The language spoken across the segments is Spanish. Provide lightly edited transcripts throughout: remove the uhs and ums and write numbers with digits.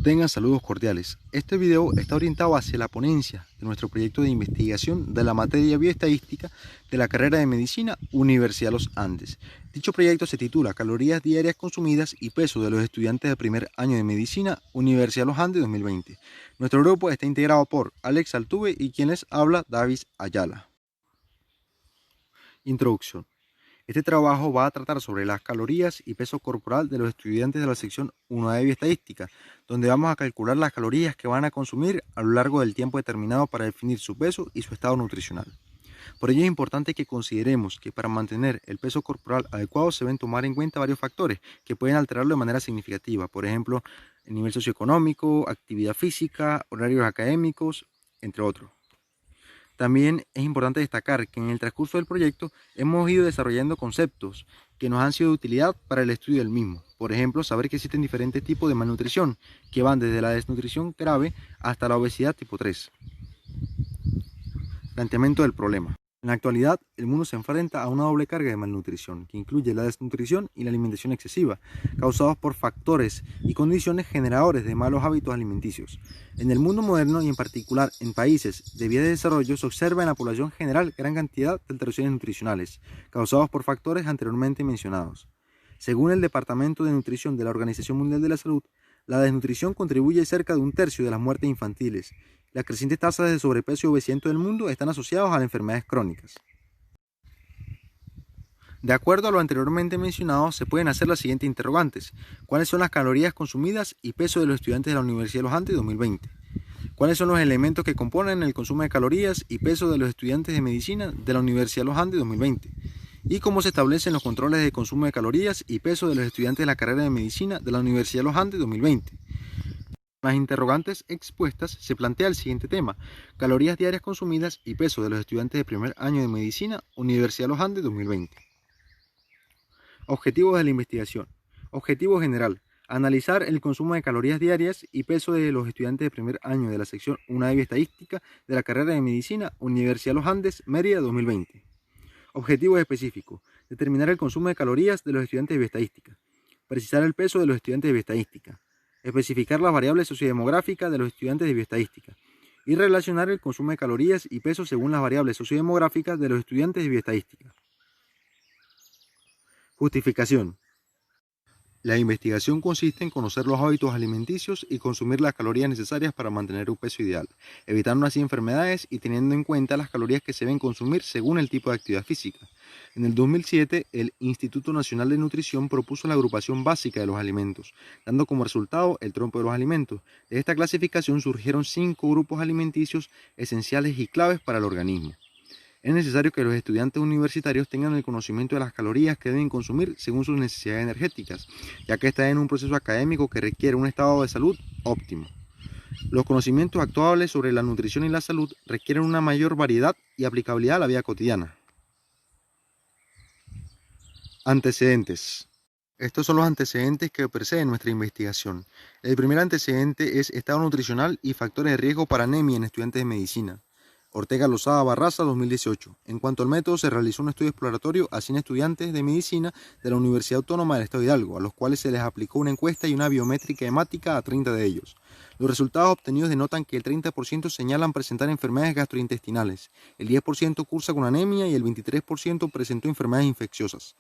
Tengan saludos cordiales. Este video está orientado hacia la ponencia de nuestro proyecto de investigación de la materia bioestadística de la carrera de Medicina Universidad Los Andes. Dicho proyecto se titula Calorías diarias consumidas y peso de los estudiantes de primer año de Medicina Universidad Los Andes 2020. Nuestro grupo está integrado por Alex Altuve y quien les habla, Davis Ayala. Introducción. Este trabajo va a tratar sobre las calorías y peso corporal de los estudiantes de la sección 1 de bioestadística, donde vamos a calcular las calorías que van a consumir a lo largo del tiempo determinado para definir su peso y su estado nutricional. Por ello es importante que consideremos que para mantener el peso corporal adecuado se deben tomar en cuenta varios factores que pueden alterarlo de manera significativa, por ejemplo, el nivel socioeconómico, actividad física, horarios académicos, entre otros. También es importante destacar que en el transcurso del proyecto hemos ido desarrollando conceptos que nos han sido de utilidad para el estudio del mismo. Por ejemplo, saber que existen diferentes tipos de malnutrición, que van desde la desnutrición grave hasta la obesidad tipo 3. Planteamiento del problema. En la actualidad, el mundo se enfrenta a una doble carga de malnutrición, que incluye la desnutrición y la alimentación excesiva, causados por factores y condiciones generadores de malos hábitos alimenticios. En el mundo moderno y en particular en países de vías de desarrollo se observa en la población general gran cantidad de alteraciones nutricionales, causados por factores anteriormente mencionados. Según el Departamento de Nutrición de la Organización Mundial de la Salud, la desnutrición contribuye cerca de un tercio de las muertes infantiles. Las crecientes tasas de sobrepeso y obesidad en todo el mundo están asociadas a las enfermedades crónicas. De acuerdo a lo anteriormente mencionado, se pueden hacer las siguientes interrogantes. ¿Cuáles son las calorías consumidas y peso de los estudiantes de la Universidad de Los Andes 2020? ¿Cuáles son los elementos que componen el consumo de calorías y peso de los estudiantes de Medicina de la Universidad de Los Andes 2020? ¿Y cómo se establecen los controles de consumo de calorías y peso de los estudiantes de la carrera de Medicina de la Universidad de Los Andes 2020? Las interrogantes expuestas se plantea el siguiente tema: calorías diarias consumidas y peso de los estudiantes de primer año de Medicina, Universidad de Los Andes 2020. Objetivos de la investigación. Objetivo general: analizar el consumo de calorías diarias y peso de los estudiantes de primer año de la sección 1 de bioestadística de la carrera de Medicina, Universidad de Los Andes, Mérida 2020. Objetivos específicos: determinar el consumo de calorías de los estudiantes de bioestadística, precisar el peso de los estudiantes de bioestadística, especificar las variables sociodemográficas de los estudiantes de bioestadística y relacionar el consumo de calorías y peso según las variables sociodemográficas de los estudiantes de bioestadística. Justificación. La investigación consiste en conocer los hábitos alimenticios y consumir las calorías necesarias para mantener un peso ideal, evitando así enfermedades y teniendo en cuenta las calorías que se deben consumir según el tipo de actividad física. En el 2007, el Instituto Nacional de Nutrición propuso la agrupación básica de los alimentos, dando como resultado el trompo de los alimentos. De esta clasificación surgieron 5 grupos alimenticios esenciales y claves para el organismo. Es necesario que los estudiantes universitarios tengan el conocimiento de las calorías que deben consumir según sus necesidades energéticas, ya que están en un proceso académico que requiere un estado de salud óptimo. Los conocimientos actuales sobre la nutrición y la salud requieren una mayor variedad y aplicabilidad a la vida cotidiana. Antecedentes. Estos son los antecedentes que preceden nuestra investigación. El primer antecedente es estado nutricional y factores de riesgo para anemia en estudiantes de medicina. Ortega Lozada Barraza, 2018. En cuanto al método, se realizó un estudio exploratorio a 100 estudiantes de medicina de la Universidad Autónoma del Estado de Hidalgo, a los cuales se les aplicó una encuesta y una biométrica hemática a 30 de ellos. Los resultados obtenidos denotan que el 30% señalan presentar enfermedades gastrointestinales, el 10% cursa con anemia y el 23% presentó enfermedades infecciosas.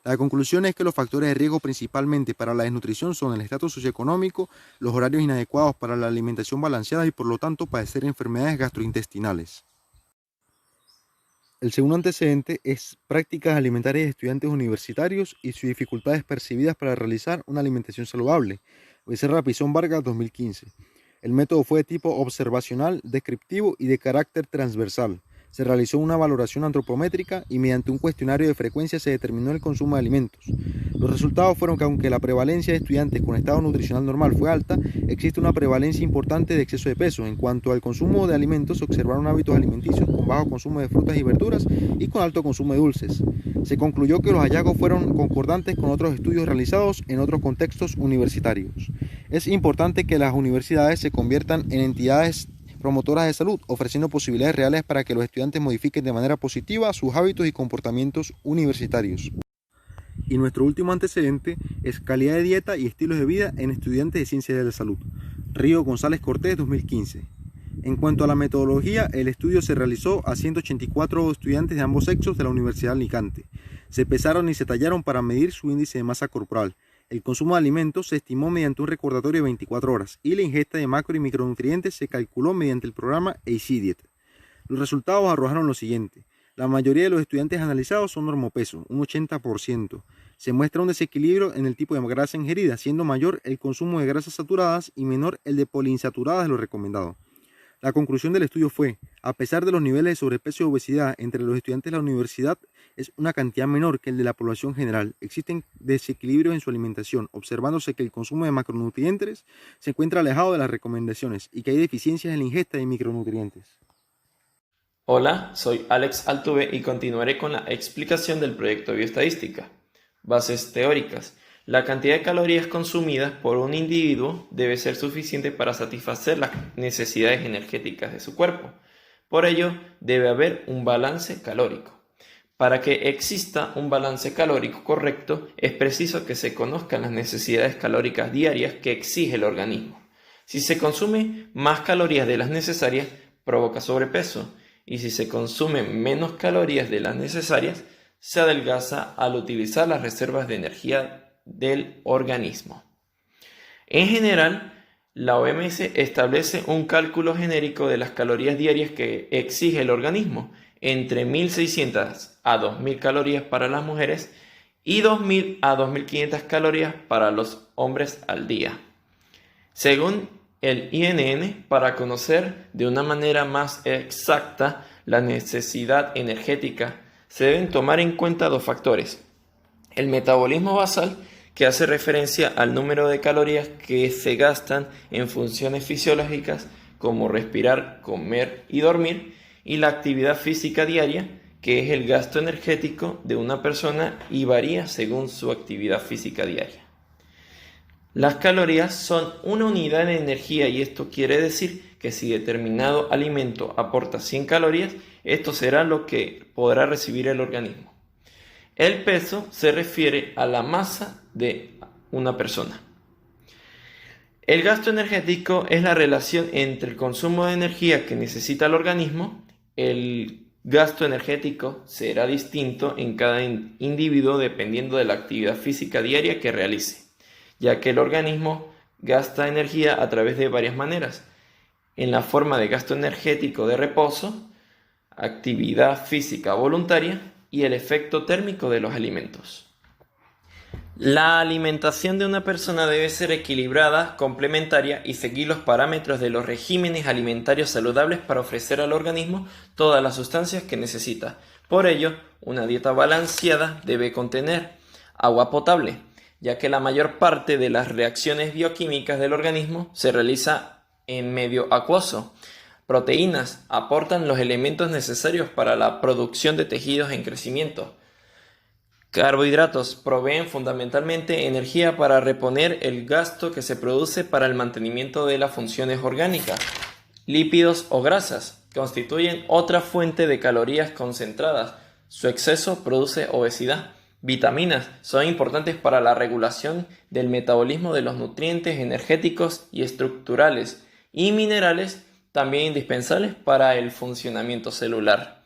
La conclusión es que los factores de riesgo principalmente para la desnutrición son el estatus socioeconómico, los horarios inadecuados para la alimentación balanceada y por lo tanto padecer enfermedades gastrointestinales. El segundo antecedente es prácticas alimentarias de estudiantes universitarios y sus dificultades percibidas para realizar una alimentación saludable. Becerra Pizón Vargas, 2015. El método fue de tipo observacional, descriptivo y de carácter transversal. Se realizó una valoración antropométrica y mediante un cuestionario de frecuencia se determinó el consumo de alimentos. Los resultados fueron que aunque la prevalencia de estudiantes con estado nutricional normal fue alta, existe una prevalencia importante de exceso de peso. En cuanto al consumo de alimentos, se observaron hábitos alimenticios con bajo consumo de frutas y verduras y con alto consumo de dulces. Se concluyó que los hallazgos fueron concordantes con otros estudios realizados en otros contextos universitarios. Es importante que las universidades se conviertan en entidades promotoras de salud, ofreciendo posibilidades reales para que los estudiantes modifiquen de manera positiva sus hábitos y comportamientos universitarios. Y nuestro último antecedente es calidad de dieta y estilos de vida en estudiantes de ciencias de la salud. Río González Cortés, 2015. En cuanto a la metodología, el estudio se realizó a 184 estudiantes de ambos sexos de la Universidad de Alicante. Se pesaron y se tallaron para medir su índice de masa corporal. El consumo de alimentos se estimó mediante un recordatorio de 24 horas y la ingesta de macro y micronutrientes se calculó mediante el programa AC-Diet. Los resultados arrojaron lo siguiente. La mayoría de los estudiantes analizados son normopeso, un 80%. Se muestra un desequilibrio en el tipo de grasa ingerida, siendo mayor el consumo de grasas saturadas y menor el de poliinsaturadas de lo recomendado. La conclusión del estudio fue, a pesar de los niveles de sobrepeso y obesidad entre los estudiantes de la universidad, es una cantidad menor que el de la población general. Existen desequilibrios en su alimentación, observándose que el consumo de macronutrientes se encuentra alejado de las recomendaciones y que hay deficiencias en la ingesta de micronutrientes. Hola, soy Alex Altuve y continuaré con la explicación del proyecto Bioestadística. Bases teóricas. La cantidad de calorías consumidas por un individuo debe ser suficiente para satisfacer las necesidades energéticas de su cuerpo. Por ello, debe haber un balance calórico. Para que exista un balance calórico correcto, es preciso que se conozcan las necesidades calóricas diarias que exige el organismo. Si se consume más calorías de las necesarias, provoca sobrepeso, y si se consumen menos calorías de las necesarias, se adelgaza al utilizar las reservas de energía del organismo. En general, la OMS establece un cálculo genérico de las calorías diarias que exige el organismo, entre 1.600 a 2.000 calorías para las mujeres y 2.000 a 2.500 calorías para los hombres al día. Según el INN, para conocer de una manera más exacta la necesidad energética, se deben tomar en cuenta dos factores: el metabolismo basal, que hace referencia al número de calorías que se gastan en funciones fisiológicas como respirar, comer y dormir, y la actividad física diaria, que es el gasto energético de una persona y varía según su actividad física diaria. Las calorías son una unidad de energía y esto quiere decir que si determinado alimento aporta 100 calorías, esto será lo que podrá recibir el organismo. El peso se refiere a la masa de una persona. El gasto energético es la relación entre el consumo de energía que necesita el organismo. El gasto energético será distinto en cada individuo dependiendo de la actividad física diaria que realice, ya que el organismo gasta energía a través de varias maneras: en la forma de gasto energético de reposo, actividad física voluntaria y el efecto térmico de los alimentos. La alimentación de una persona debe ser equilibrada, complementaria y seguir los parámetros de los regímenes alimentarios saludables para ofrecer al organismo todas las sustancias que necesita. Por ello, una dieta balanceada debe contener agua potable, ya que la mayor parte de las reacciones bioquímicas del organismo se realiza en medio acuoso. Proteínas aportan los elementos necesarios para la producción de tejidos en crecimiento. Carbohidratos proveen fundamentalmente energía para reponer el gasto que se produce para el mantenimiento de las funciones orgánicas. Lípidos o grasas constituyen otra fuente de calorías concentradas. Su exceso produce obesidad. Vitaminas son importantes para la regulación del metabolismo de los nutrientes energéticos y estructurales, y minerales también indispensables para el funcionamiento celular.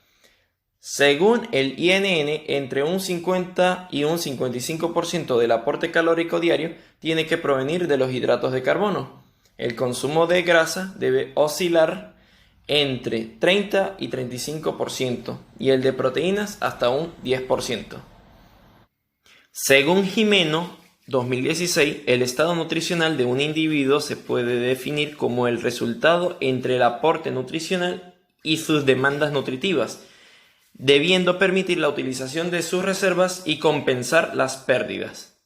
Según el INN, entre un 50 y un 55% del aporte calórico diario tiene que provenir de los hidratos de carbono. El consumo de grasa debe oscilar entre 30 y 35% y el de proteínas hasta un 10%. Según Jimeno, 2016, el estado nutricional de un individuo se puede definir como el resultado entre el aporte nutricional y sus demandas nutritivas, debiendo permitir la utilización de sus reservas y compensar las pérdidas.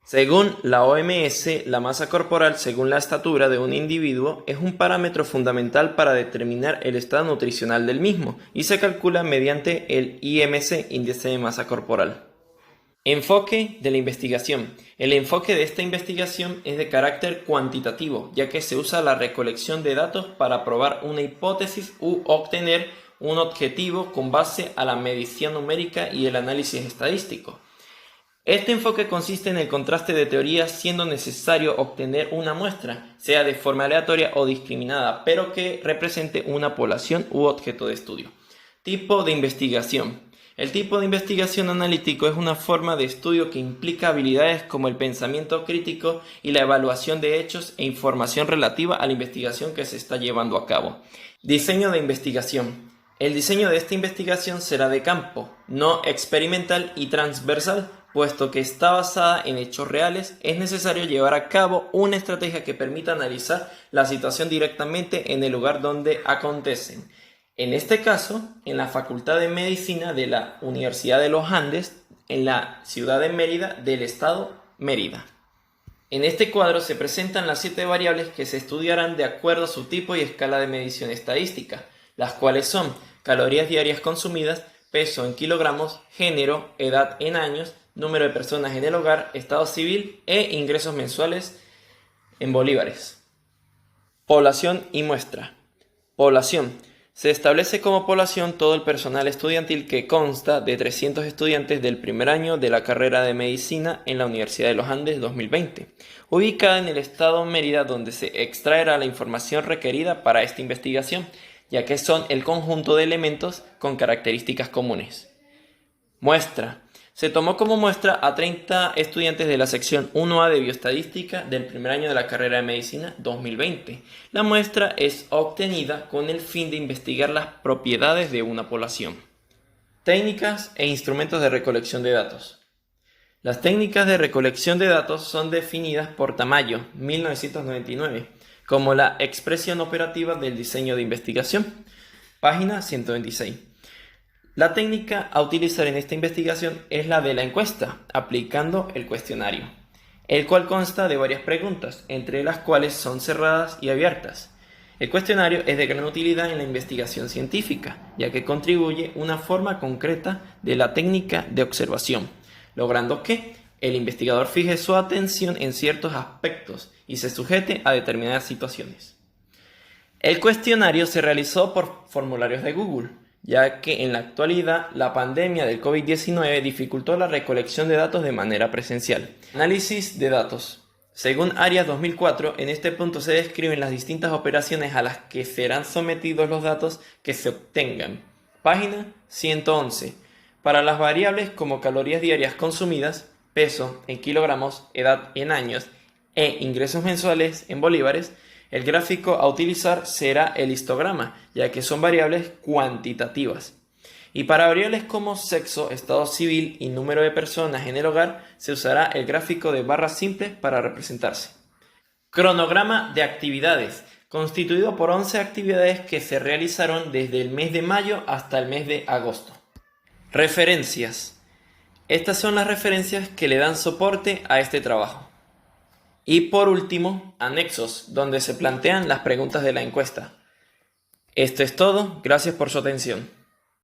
Según la OMS, la masa corporal según la estatura de un individuo es un parámetro fundamental para determinar el estado nutricional del mismo y se calcula mediante el IMC, índice de masa corporal. Enfoque de la investigación. El enfoque de esta investigación es de carácter cuantitativo, ya que se usa la recolección de datos para probar una hipótesis u obtener un objetivo con base a la medición numérica y el análisis estadístico. Este enfoque consiste en el contraste de teorías, siendo necesario obtener una muestra, sea de forma aleatoria o discriminada, pero que represente una población u objeto de estudio. Tipo de investigación. El tipo de investigación analítico es una forma de estudio que implica habilidades como el pensamiento crítico y la evaluación de hechos e información relativa a la investigación que se está llevando a cabo. Diseño de investigación. El diseño de esta investigación será de campo, no experimental y transversal. Puesto que está basada en hechos reales, es necesario llevar a cabo una estrategia que permita analizar la situación directamente en el lugar donde acontecen. En este caso, en la Facultad de Medicina de la Universidad de los Andes, en la ciudad de Mérida, del estado Mérida. En este cuadro se presentan las 7 variables que se estudiarán de acuerdo a su tipo y escala de medición estadística, las cuales son calorías diarias consumidas, peso en kilogramos, género, edad en años, número de personas en el hogar, estado civil e ingresos mensuales en bolívares. Población y muestra. Población. Se establece como población todo el personal estudiantil que consta de 300 estudiantes del primer año de la carrera de Medicina en la Universidad de los Andes 2020, ubicada en el estado Mérida, donde se extraerá la información requerida para esta investigación, ya que son el conjunto de elementos con características comunes. Muestra. Se tomó como muestra a 30 estudiantes de la sección 1A de Bioestadística del primer año de la carrera de Medicina 2020. La muestra es obtenida con el fin de investigar las propiedades de una población. Técnicas e instrumentos de recolección de datos. Las técnicas de recolección de datos son definidas por Tamayo, 1999, como la expresión operativa del diseño de investigación. Página 126. La técnica a utilizar en esta investigación es la de la encuesta, aplicando el cuestionario, el cual consta de varias preguntas, entre las cuales son cerradas y abiertas. El cuestionario es de gran utilidad en la investigación científica, ya que contribuye una forma concreta de la técnica de observación, logrando que el investigador fije su atención en ciertos aspectos y se sujete a determinadas situaciones. El cuestionario se realizó por formularios de Google, ya que en la actualidad la pandemia del COVID-19 dificultó la recolección de datos de manera presencial. Análisis de datos. Según Arias 2004, en este punto se describen las distintas operaciones a las que serán sometidos los datos que se obtengan. Página 111. Para las variables como calorías diarias consumidas, peso en kilogramos, edad en años e ingresos mensuales en bolívares, el gráfico a utilizar será el histograma, ya que son variables cuantitativas. Y para variables como sexo, estado civil y número de personas en el hogar, se usará el gráfico de barras simples para representarse. Cronograma de actividades, constituido por 11 actividades que se realizaron desde el mes de mayo hasta el mes de agosto. Referencias. Estas son las referencias que le dan soporte a este trabajo. Y por último, anexos, donde se plantean las preguntas de la encuesta. Esto es todo, gracias por su atención.